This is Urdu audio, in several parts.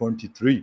23,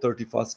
31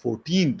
14th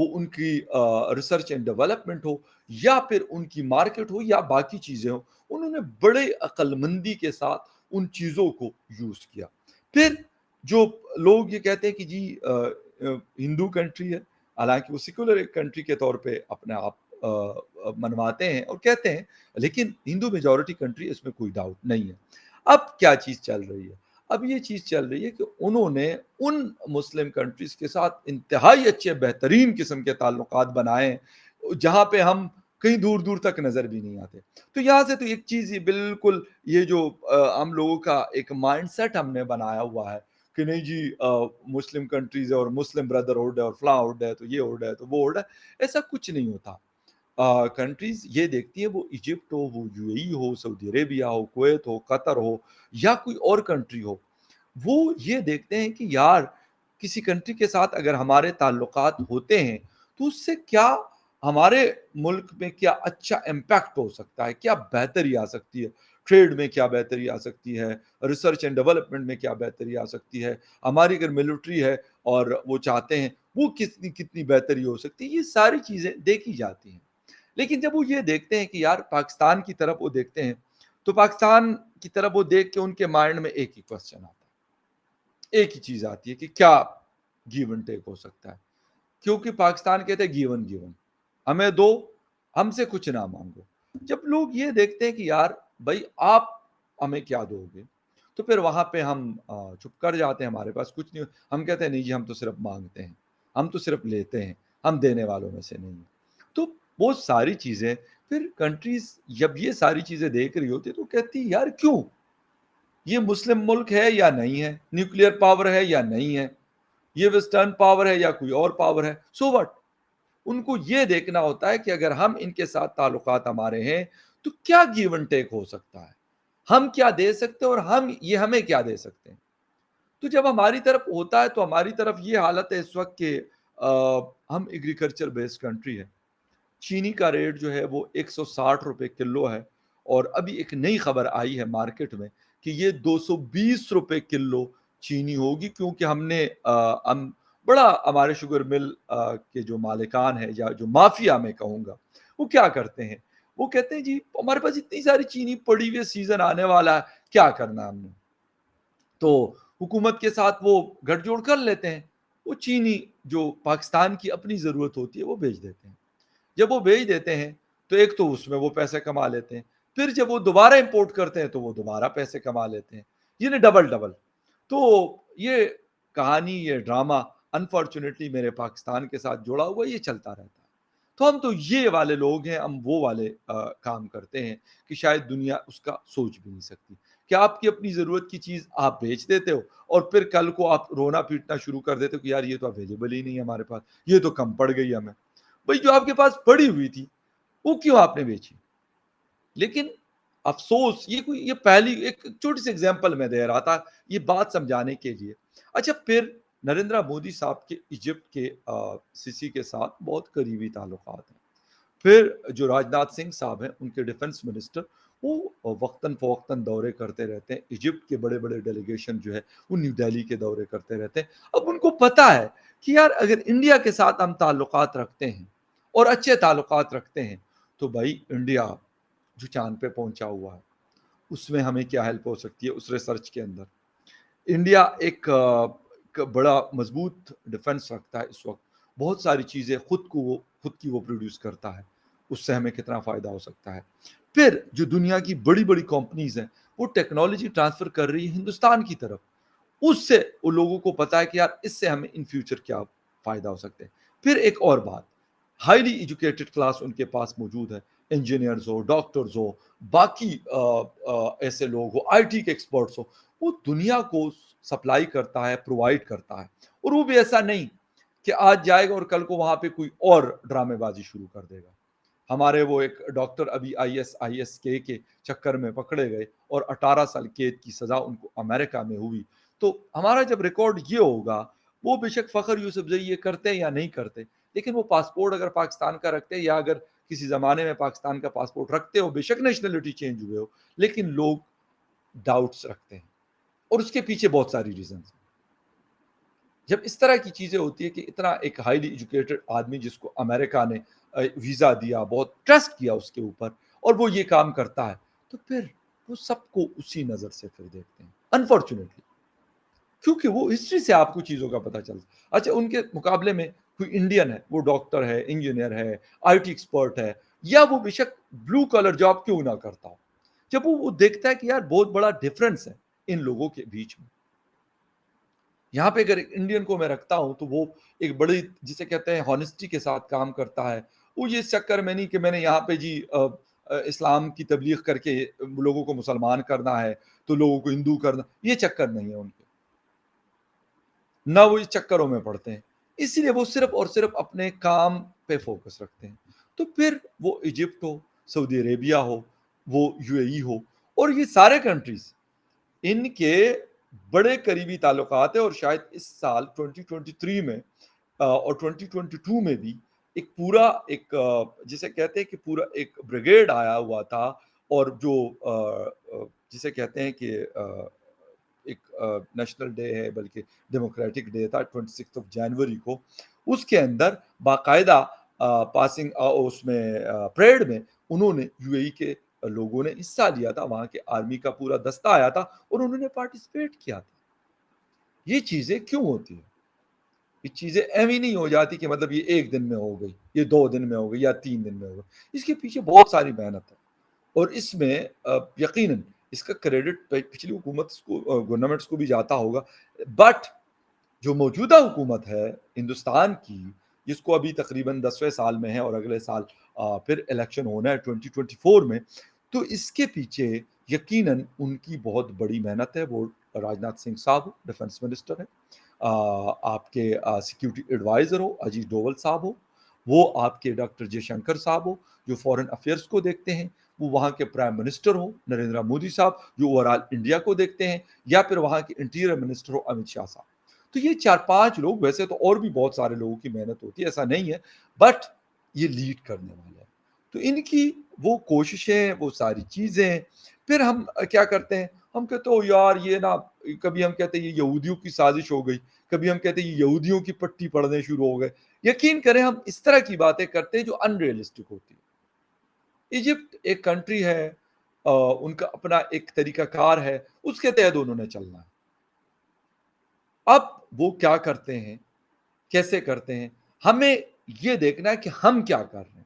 وہ ان کی ریسرچ اینڈ ڈیولپمنٹ ہو یا پھر ان کی مارکیٹ ہو یا باقی چیزیں ہوں، انہوں نے بڑے عقل مندی کے ساتھ ان چیزوں کو یوز کیا۔ پھر جو لوگ یہ کہتے ہیں کہ جی ہندو کنٹری ہے، حالانکہ وہ سیکولر کنٹری کے طور پہ اپنے آپ منواتے ہیں اور کہتے ہیں، لیکن ہندو میجورٹی کنٹری، اس میں کوئی ڈاؤٹ نہیں ہے۔ اب کیا چیز چل رہی ہے؟ اب یہ چیز چل رہی ہے کہ انہوں نے ان مسلم کنٹریز کے ساتھ انتہائی اچھے بہترین قسم کے تعلقات بنائے ہیں جہاں پہ ہم کہیں دور دور تک نظر بھی نہیں آتے۔ تو یہاں سے تو ایک چیز، یہ بالکل یہ جو ہم لوگوں کا ایک مائنڈ سیٹ ہم نے بنایا ہوا ہے کہ نہیں جی مسلم کنٹریز ہے اور مسلم بردرہڈ ہے اور فلاں ہوڈ ہے تو یہ ہوڈ ہے تو وہ ہوڈ ہے، ایسا کچھ نہیں ہوتا۔ کنٹریز یہ دیکھتی ہے، وہ ایجپٹ ہو، وہ یو اے ای ہو، سعودی عربیہ ہو، کویت ہو، قطر ہو یا کوئی اور کنٹری ہو، وہ یہ دیکھتے ہیں کہ یار کسی کنٹری کے ساتھ اگر ہمارے تعلقات ہوتے ہیں تو اس سے کیا ہمارے ملک میں کیا اچھا امپیکٹ ہو سکتا ہے، کیا بہتری آ سکتی ہے، ٹریڈ میں کیا بہتری آ سکتی ہے، ریسرچ اینڈ ڈیولپمنٹ میں کیا بہتری آ سکتی ہے، ہماری اگر ملٹری ہے اور وہ چاہتے ہیں وہ کتنی بہتری ہو سکتی ہے، یہ ساری چیزیں دیکھی جاتی ہیں۔ لیکن جب وہ یہ دیکھتے ہیں کہ یار پاکستان کی طرف وہ دیکھتے ہیں تو پاکستان کی طرف وہ دیکھ کے ان کے مائنڈ میں ایک ہی کوسچن آتا ہے، ایک ہی چیز آتی ہے کہ کیا گیو اینڈ ٹیک ہو سکتا ہے، کیونکہ پاکستان کہتے ہیں گیون گیون، ہمیں دو، ہم سے کچھ نہ مانگو۔ جب لوگ یہ دیکھتے ہیں کہ یار بھائی آپ ہمیں کیا دو گے، تو پھر وہاں پہ ہم چپ کر جاتے ہیں، ہمارے پاس کچھ نہیں، ہم کہتے ہیں نہیں جی ہم تو صرف مانگتے ہیں، ہم تو صرف لیتے ہیں، ہم دینے والوں میں سے نہیں ہیں۔ تو وہ ساری چیزیں پھر کنٹریز جب یہ ساری چیزیں دیکھ رہی ہوتی تو کہتی یار کیوں، یہ مسلم ملک ہے یا نہیں ہے، نیوکلیئر پاور ہے یا نہیں ہے، یہ ویسٹرن پاور ہے یا کوئی اور پاور ہے، سو وٹ۔ ان کو یہ دیکھنا ہوتا ہے کہ اگر ہم ان کے ساتھ تعلقات ہمارے ہیں تو کیا گیو اینڈ ٹیک ہو سکتا ہے، ہم کیا دے سکتے ہیں اور یہ ہمیں کیا دے سکتے ہیں۔ تو جب ہماری طرف ہوتا ہے تو ہماری طرف یہ حالت ہے اس وقت کہ ہم ایگریکلچر بیسڈ کنٹری ہے، چینی کا ریٹ جو ہے وہ 160 روپے کلو ہے، اور ابھی ایک نئی خبر آئی ہے مارکیٹ میں کہ یہ 220 روپے کلو چینی ہوگی، کیونکہ ہم بڑا ہمارے شوگر مل کے جو مالکان ہیں یا جو مافیا میں کہوں گا، وہ کیا کرتے ہیں، وہ کہتے ہیں جی ہمارے پاس اتنی ساری چینی پڑی ہوئی، سیزن آنے والا ہے، کیا کرنا ہم نے، تو حکومت کے ساتھ وہ گٹھ جوڑ کر لیتے ہیں، وہ چینی جو پاکستان کی اپنی ضرورت ہوتی ہے وہ بیچ دیتے ہیں۔ جب وہ بھیج دیتے ہیں تو ایک تو اس میں وہ پیسے کما لیتے ہیں، پھر جب وہ دوبارہ امپورٹ کرتے ہیں تو وہ دوبارہ پیسے کما لیتے ہیں، یعنی ڈبل ڈبل۔ تو یہ کہانی، یہ ڈرامہ انفارچونیٹلی میرے پاکستان کے ساتھ جڑا ہوا، یہ چلتا رہتا ہے۔ تو ہم تو یہ والے لوگ ہیں، ہم وہ والے کام کرتے ہیں کہ شاید دنیا اس کا سوچ بھی نہیں سکتی کہ آپ کی اپنی ضرورت کی چیز آپ بیچ دیتے ہو اور پھر کل کو آپ رونا پیٹنا شروع کر دیتے ہو کہ یار یہ تو اویلیبل ہی نہیں ہے ہمارے پاس، یہ تو کم پڑ گئی ہمیں۔ بھائی جو آپ کے پاس پڑی ہوئی تھی وہ کیوں آپ نے بیچی؟ لیکن افسوس، یہ پہلی ایک چھوٹی سی ایگزامپل میں دے رہا تھا یہ بات سمجھانے کے لیے۔ اچھا، پھر نریندر مودی صاحب کے ایجپٹ کے سیسی کے ساتھ بہت قریبی تعلقات ہیں۔ پھر جو راج ناتھ سنگھ صاحب ہیں، ان کے ڈیفنس منسٹر، وہ وقتاً فوقتاً دورے کرتے رہتے ہیں، ایجپٹ کے بڑے بڑے ڈیلیگیشن جو ہے وہ نیو دہلی کے دورے کرتے رہتے ہیں۔ اب ان کو پتا ہے کہ یار اگر انڈیا کے ساتھ ہم تعلقات رکھتے ہیں اور اچھے تعلقات رکھتے ہیں تو بھائی انڈیا جو چاند پہ پہنچا ہوا ہے اس میں ہمیں کیا ہیلپ ہو سکتی ہے، اس ریسرچ کے اندر انڈیا ایک بڑا مضبوط ڈیفنس رکھتا ہے اس وقت، بہت ساری چیزیں خود کی وہ پروڈیوس کرتا ہے، اس سے ہمیں کتنا فائدہ ہو سکتا ہے۔ پھر جو دنیا کی بڑی بڑی کمپنیز ہیں وہ ٹیکنالوجی ٹرانسفر کر رہی ہے ہندوستان کی طرف، اس سے وہ لوگوں کو پتا ہے کہ یار اس سے ہمیں ان فیوچر کیا فائدہ ہو سکتے ہیں۔ پھر ایک اور بات، ہائیلی ایجوکیٹڈ کلاس ان کے پاس موجود ہے، انجینئرز ہو، ڈاکٹرز ہو، باقی ایسے لوگ ہو، آئی ٹی کے ایکسپرٹس ہو، وہ دنیا کو سپلائی کرتا ہے، پرووائڈ کرتا ہے، اور وہ بھی ایسا نہیں کہ آج جائے گا اور کل کو وہاں پہ کوئی اور ڈرامے بازی شروع کر دے گا۔ ہمارے وہ ایک ڈاکٹر ابھی آئی ایس کے چکر میں پکڑے گئے اور 18 سال قید کی سزا ان کو امریکہ میں ہوئی۔ تو ہمارا جب ریکارڈ یہ ہوگا، وہ بے شک فخر یوسف زئی یہ کرتے یا نہیں کرتے، لیکن وہ پاسپورٹ اگر پاکستان کا رکھتے یا اگر کسی زمانے میں پاکستان کا پاسپورٹ رکھتے ہو، بے شک نیشنلٹی چینج ہوئے ہو، لیکن لوگ ڈاؤٹس رکھتے ہیں اور اس کے پیچھے بہت ساری ریزنز ہیں۔ جب اس طرح کی چیزیں ہوتی ہے کہ اتنا ایک ہائیلی ایجوکیٹڈ آدمی جس کو امریکہ نے ویزا دیا، بہت ٹرسٹ کیا اس کے اوپر، اور وہ یہ کام کرتا ہے، تو پھر وہ سب کو اسی نظر سے پھر دیکھتے ہیں انفارچونیٹلی، کیونکہ وہ ہسٹری سے آپ کو چیزوں کا پتہ چلتا۔ اچھا، ان کے مقابلے میں کوئی انڈین ہے، وہ ڈاکٹر ہے، انجینئر ہے، آئی ٹی ایکسپرٹ ہے، یا وہ بے شک بلو کلر جاب کیوں نہ کرتا ہو، جب وہ دیکھتا ہے کہ یار بہت بڑا ڈفرنس ہے ان لوگوں کے بیچ میں، یہاں پہ اگر ایک انڈین کو میں رکھتا ہوں تو وہ ایک بڑی جسے کہتے ہیں ہانیسٹی کے ساتھ کام کرتا ہے، وہ یہ اس چکر میں نہیں کہ میں نے یہاں پہ جی اسلام کی تبلیغ کر کے لوگوں کو مسلمان کرنا ہے تو لوگوں کو ہندو کرنا، یہ چکر نہیں ہے ان کے، نہ وہ اس چکروں میں پڑتے ہیں، اس لیے وہ صرف اور صرف اپنے کام پہ فوکس رکھتے ہیں۔ تو پھر وہ ایجپٹ ہو، سعودی عربیہ ہو، وہ یو اے ای ہو، اور یہ سارے کنٹریز ان کے بڑے قریبی تعلقات ہیں، اور شاید اس سال 2023 میں اور 2022 میں بھی ایک پورا ایک جسے کہتے ہیں کہ پورا ایک بریگیڈ آیا ہوا تھا، اور جو جسے کہتے ہیں کہ ایک نیشنل ڈے ہے، بلکہ ڈیموکریٹک ڈے تھا 26 جنوری کو، اس کے اندر باقاعدہ پاسنگ اس میں پریڈ میں انہوں نے یو اے ای کے لوگوں نے حصہ لیا تھا، وہاں کے آرمی کا پورا دستہ آیا تھا اور انہوں نے پارٹیسپیٹ کیا تھا۔ یہ چیزیں کیوں ہوتی ہیں؟ یہ چیزیں ایویں نہیں ہو جاتی کہ مطلب یہ ایک دن میں ہو گئی، یہ 2 دن میں ہو گئی، یا 3 دن میں ہو گئی، اس کے پیچھے بہت ساری محنت ہے، اور اس میں یقیناً اس کا کریڈٹ پچھلی حکومت کو گورنمنٹس کو بھی جاتا ہوگا، بٹ جو موجودہ حکومت ہے ہندوستان کی، جس کو ابھی تقریباً 10ویں سال میں ہے اور اگلے سال پھر الیکشن ہونا ہے 2024 میں، تو اس کے پیچھے یقیناً ان کی بہت بڑی محنت ہے۔ وہ راجناتھ سنگھ صاحب ڈیفنس منسٹر ہیں، آپ کے سیکیورٹی ایڈوائزر ہو اجیت ڈوول صاحب ہو، وہ آپ کے ڈاکٹر جے شنکر صاحب ہو جو فورن افیئرس کو دیکھتے ہیں، وہ وہاں کے پرائم منسٹر ہو نریندر مودی صاحب جو اوورآل انڈیا کو دیکھتے ہیں، یا پھر وہاں کے انٹیریئر منسٹر ہو امت شاہ صاحب۔ تو یہ 4-5 لوگ، ویسے تو اور بھی بہت سارے لوگوں کی محنت ہوتی ہے، ایسا نہیں ہے، بٹ یہ لیڈ کرنے والے ہیں، تو ان کی وہ کوششیں، وہ ساری چیزیں، پھر ہم کیا کرتے ہیں، ہم کہتے ہو یار یہ نا، کبھی ہم کہتے ہیں یہ یہودیوں کی سازش ہو گئی، کبھی ہم کہتے ہیں یہ یہودیوں کی پٹی پڑھنے شروع ہو گئے۔ یقین کریں ہم اس طرح کی باتیں کرتے ہیں جو ان ریئلسٹک ہوتی ہے۔ ایجپٹ ایک کنٹری ہے، ان کا اپنا ایک طریقہ کار ہے، اس کے تحت انہوں نے چلنا ہے۔ اب وہ کیا کرتے ہیں، کیسے کرتے ہیں، ہمیں یہ دیکھنا ہے کہ ہم کیا کر رہے ہیں،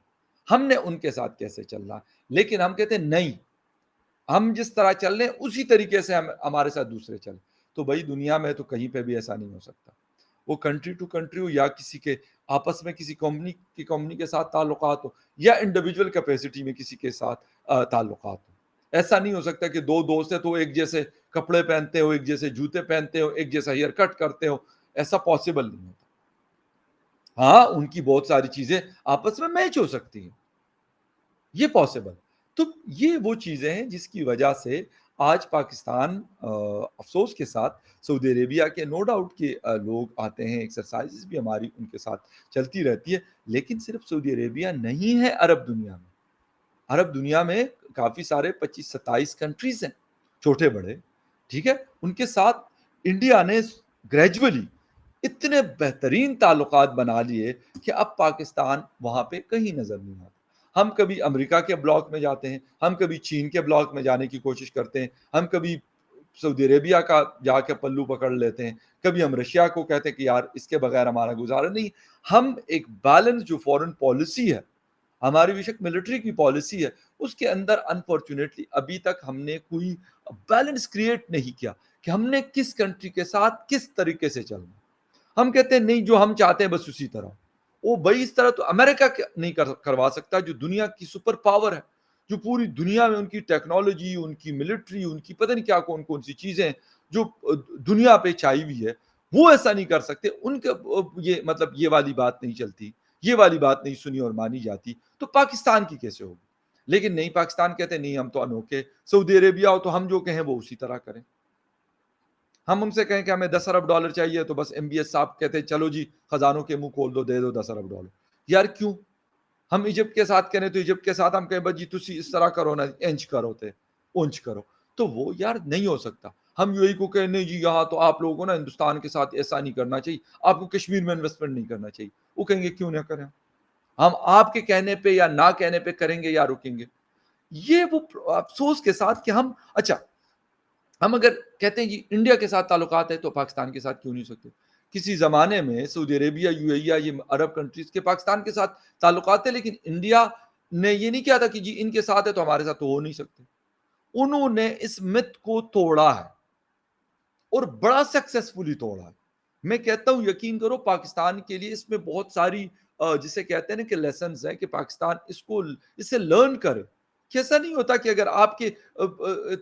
ہم نے ان کے ساتھ کیسے چلنا ہے، لیکن ہم کہتے ہیں نہیں، ہم جس طرح چل رہے ہیں اسی طریقے سے ہمارے ساتھ دوسرے چلیں، تو بھائی دنیا میں تو کہیں پہ بھی ایسا نہیں ہو سکتا، وہ کنٹری ٹو کنٹری ہو، یا کسی کے آپس میں کسی کمپنی کے ساتھ تعلقات ہو، یا انڈیویجول کیپیسٹی میں کسی کے ساتھ تعلقات ہو۔ ایسا نہیں ہو سکتا کہ دو دوست ہیں تو ایک جیسے کپڑے پہنتے ہو، ایک جیسے جوتے پہنتے ہو، ایک جیسا ہیئر کٹ کرتے ہو، ایسا پاسبل نہیں ہوتا۔ ہاں، ان کی بہت ساری چیزیں آپس میں میچ ہو سکتی ہیں، یہ پاسبل۔ تو یہ وہ چیزیں ہیں جس کی وجہ سے آج پاکستان افسوس کے ساتھ، سعودی عربیہ کے نو ڈاؤٹ کے لوگ آتے ہیں، ایکسرسائزز بھی ہماری ان کے ساتھ چلتی رہتی ہے، لیکن صرف سعودی عربیہ نہیں ہے عرب دنیا میں۔ عرب دنیا میں کافی سارے 25-27 کنٹریز ہیں، چھوٹے بڑے، ٹھیک ہے، ان کے ساتھ انڈیا نے گریجولی اتنے بہترین تعلقات بنا لیے کہ اب پاکستان وہاں پہ کہیں نظر نہیں آتا۔ ہم کبھی امریکہ کے بلاک میں جاتے ہیں، ہم کبھی چین کے بلاک میں جانے کی کوشش کرتے ہیں، ہم کبھی سعودی عربیہ کا جا کے پلو پکڑ لیتے ہیں، کبھی ہم رشیا کو کہتے ہیں کہ یار اس کے بغیر ہمارا گزارا نہیں۔ ہم ایک بیلنس جو فورن پالیسی ہے، ہماری بے شک ملٹری کی پالیسی ہے، اس کے اندر انفارچونیٹلی ابھی تک ہم نے کوئی بیلنس کریٹ نہیں کیا کہ ہم نے کس کنٹری کے ساتھ کس طریقے سے چلنا۔ ہم کہتے ہیں نہیں، جو ہم چاہتے ہیں بس اسی طرح، وہ بھائی اس طرح تو امریکہ نہیں کروا سکتا، جو دنیا کی سپر پاور ہے، جو پوری دنیا میں ان کی ٹیکنالوجی، ان کی ملٹری، ان کی پتہ نہیں کیا کون سی چیزیں جو دنیا پہ چھائی ہوئی ہے، وہ ایسا نہیں کر سکتے۔ ان کے یہ مطلب یہ والی بات نہیں چلتی، یہ والی بات نہیں سنی اور مانی جاتی، تو پاکستان کی کیسے ہوگی؟ لیکن نہیں، پاکستان کہتے ہیں نہیں ہم تو انوکھے، سعودی عربیہ ہو تو ہم جو کہیں وہ اسی طرح کریں۔ ہم ان سے کہیں کہ ہمیں $10 ارب چاہیے تو بس ایم بی ایس صاحب کہتے ہیں چلو جی خزانوں کے منہ کھول دو، دے دو $10 ارب۔ یار کیوں؟ ہم ایجپٹ کے ساتھ کریں تو ایجپٹ کے ساتھ ہم کہیں بس جی تسی اس طرح کرو نا، انچ کرو تے اونچ کرو، تو وہ یار نہیں ہو سکتا۔ ہم یو اے کو کہیں نہیں جی یہاں تو آپ لوگوں کو نا ہندوستان کے ساتھ ایسا نہیں کرنا چاہیے، آپ کو کشمیر میں انویسٹمنٹ نہیں کرنا چاہیے، وہ کہیں گے کیوں نہ کریں، ہم آپ کے کہنے پہ یا نہ کہنے پہ کریں گے یا رکیں گے. یہ وہ افسوس کے ساتھ کہ اچھا ہم اگر کہتے ہیں جی انڈیا کے ساتھ تعلقات ہے تو پاکستان کے ساتھ کیوں نہیں ہو سکتے. کسی زمانے میں سعودی عربیہ، یو اے ای، یہ عرب کنٹریز کے پاکستان کے ساتھ تعلقات تھے، لیکن انڈیا نے یہ نہیں کیا تھا کہ جی ان کے ساتھ ہے تو ہمارے ساتھ تو ہو نہیں سکتے. انہوں نے اس مت کو توڑا ہے اور بڑا سکسیسفلی توڑا ہے. میں کہتا ہوں یقین کرو پاکستان کے لیے اس میں بہت ساری جسے کہتے ہیں نا کہ لیسنز ہیں کہ پاکستان اس سے لرن کرے. کہ ایسا نہیں ہوتا کہ اگر آپ کے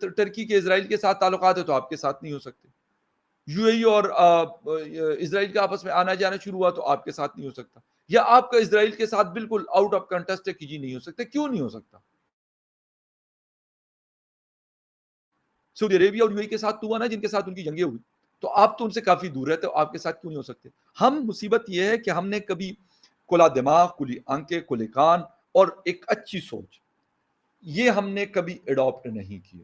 ٹرکی کے اسرائیل کے ساتھ تعلقات ہے تو آپ کے ساتھ نہیں ہو سکتے. یو اے ای اور اسرائیل کا آپس میں آنا جانا شروع ہوا تو آپ کے ساتھ نہیں ہو سکتا. یا آپ کا اسرائیل کے ساتھ بالکل آؤٹ آف کنٹیسٹ ہے کہ جی نہیں ہو سکتے. کیوں نہیں ہو سکتا؟ سعودی عربیہ اور یو اے ای کے ساتھ تو ہوا نا جن کے ساتھ ان کی جنگیں ہوئی، تو آپ تو ان سے کافی دور رہتے ہو، آپ کے ساتھ کیوں نہیں ہو سکتے؟ ہم مصیبت یہ ہے کہ ہم نے کبھی کھلا دماغ، کھلی آنکھیں، کھلے کان اور ایک اچھی سوچ یہ ہم نے کبھی اڈاپٹ نہیں کی،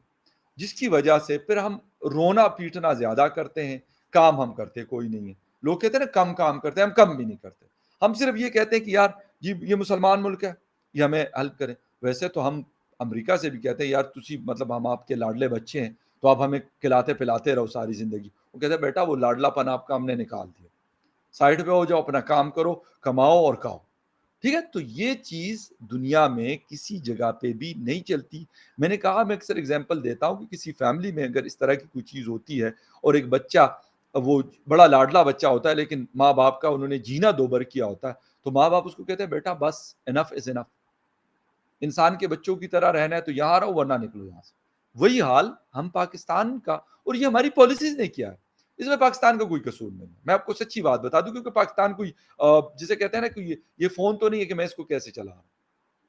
جس کی وجہ سے پھر ہم رونا پیٹنا زیادہ کرتے ہیں، کام ہم کرتے کوئی نہیں ہے. لوگ کہتے ہیں نا کم کام کرتے ہیں، ہم کم بھی نہیں کرتے. ہم صرف یہ کہتے ہیں کہ یار جی یہ مسلمان ملک ہے، یہ ہمیں ہیلپ کریں. ویسے تو ہم امریکہ سے بھی کہتے ہیں یار تسی مطلب ہم آپ کے لاڈلے بچے ہیں تو آپ ہمیں کھلاتے پلاتے رہو ساری زندگی. وہ کہتے ہیں بیٹا وہ لاڈلا پن آپ کا ہم نے نکال دیا، سائڈ پہ ہو جاؤ، اپنا کام کرو، کماؤ اور کھاؤ. ٹھیک ہے، تو یہ چیز دنیا میں کسی جگہ پہ بھی نہیں چلتی. میں نے کہا میں اکثر اگزامپل دیتا ہوں کہ کسی فیملی میں اگر اس طرح کی کوئی چیز ہوتی ہے اور ایک بچہ وہ بڑا لاڈلا بچہ ہوتا ہے لیکن ماں باپ کا انہوں نے جینا دوبر کیا ہوتا ہے، تو ماں باپ اس کو کہتے ہیں بیٹا بس انف از انف، انسان کے بچوں کی طرح رہنا ہے تو یہاں رہو ورنہ نکلو یہاں سے. وہی حال ہم پاکستان کا، اور یہ ہماری پالیسیز نے کیا ہے، اس میں پاکستان کا کوئی قصور نہیں ہے. میں آپ کو سچی بات بتا دوں کیونکہ پاکستان کوئی جسے کہتے ہیں نا کہ یہ فون تو نہیں ہے کہ میں اس کو کیسے چلا رہا ہوں،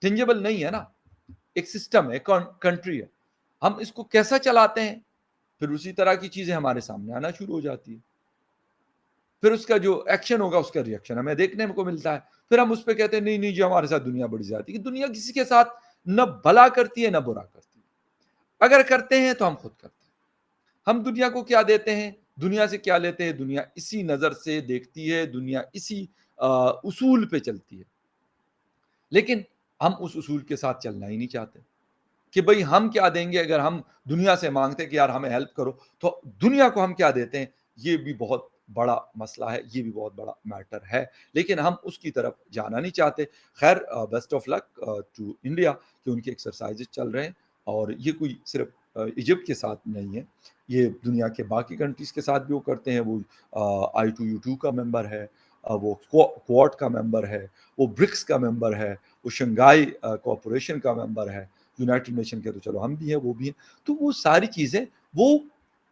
ٹنجبل نہیں ہے نا، ایک سسٹم ہے، کنٹری ہے. ہم اس کو کیسا چلاتے ہیں پھر اسی طرح کی چیزیں ہمارے سامنے آنا شروع ہو جاتی ہے. پھر اس کا جو ایکشن ہوگا اس کا ریئیکشن ہمیں دیکھنے کو ملتا ہے. پھر ہم اس پہ کہتے ہیں نہیں نہیں جی ہمارے ساتھ دنیا بڑی زیادتی ہے. دنیا کسی کے ساتھ نہ بھلا کرتی ہے نہ برا کرتی ہے. اگر کرتے ہیں تو ہم خود کرتے ہیں. ہم دنیا کو کیا دیتے ہیں، دنیا سے کیا لیتے ہیں، دنیا اسی نظر سے دیکھتی ہے، دنیا اسی اصول پہ چلتی ہے. لیکن ہم اس اصول کے ساتھ چلنا ہی نہیں چاہتے کہ بھئی ہم کیا دیں گے. اگر ہم دنیا سے مانگتے کہ یار ہمیں ہیلپ کرو تو دنیا کو ہم کیا دیتے ہیں. یہ بھی بہت بڑا مسئلہ ہے، یہ بھی بہت بڑا میٹر ہے، لیکن ہم اس کی طرف جانا نہیں چاہتے. خیر best of luck to India کہ ان کی ایکسرسائزز چل رہے ہیں، اور یہ کوئی صرف ایجپٹ کے ساتھ نہیں ہے، یہ دنیا کے باقی کنٹریز کے ساتھ بھی وہ کرتے ہیں. وہ I2U2 کا ممبر ہے، وہ کوارٹ کا ممبر ہے، وہ برکس کا ممبر ہے، وہ شنگھائی کوآپریشن کا ممبر ہے. یونائٹڈ نیشن کے تو چلو ہم بھی ہیں، وہ بھی ہیں. تو وہ ساری چیزیں وہ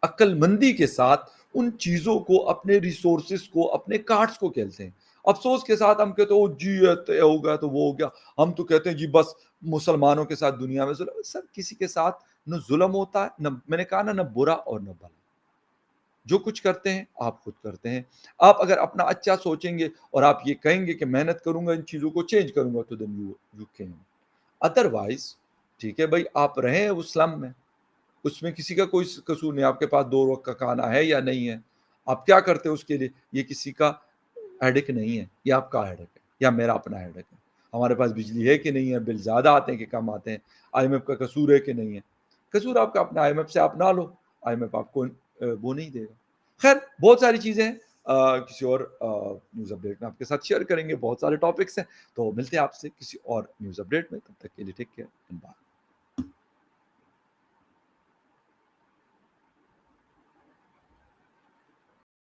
عقل مندی کے ساتھ ان چیزوں کو، اپنے ریسورسز کو، اپنے کارڈز کو کھیلتے ہیں. افسوس کے ساتھ ہم کہتے ہیں جی یہ ہو گیا تو وہ ہو گیا. ہم تو کہتے ہیں جی بس مسلمانوں کے ساتھ دنیا میں ظلم. سر کسی کے ساتھ نہ ظلم ہوتا ہے، نہ میں نے کہا نہ برا اور نہ بھلا. جو کچھ کرتے ہیں آپ خود کرتے ہیں. آپ اگر اپنا اچھا سوچیں گے اور آپ یہ کہیں گے کہ محنت کروں گا ان چیزوں کو چینج کروں گا تو دین یو کین. ادروائز ٹھیک ہے بھائی آپ رہیں اس سلم میں، اس میں کسی کا کوئی قصور نہیں. آپ کے پاس 2 وقت کا کھانا ہے یا نہیں ہے، آپ کیا کرتے ہیں اس کے لیے، یہ کسی کا ہیڈک نہیں ہے، یہ آپ کا ہیڈک ہے یا میرا اپنا ہیڈک ہے. ہمارے پاس بجلی ہے کہ نہیں ہے، بل زیادہ آتے ہیں کہ کم آتے ہیں، آئی ایم ایف کا قصور ہے کہ نہیں ہے. قصور آپ کا اپنا، آئی ایم ایف سے آپ نہ لو، آئی ایم ایف آپ کو وہ نہیں دے گا. خیر بہت ساری چیزیں ہیں، کسی اور نیوز اپڈیٹ میں آپ کے ساتھ شیئر کریں گے. بہت سارے ٹاپکس ہیں، تو ملتے ہیں آپ سے کسی اور نیوز اپڈیٹ میں. تب تک کے لیے ٹیک کیئر.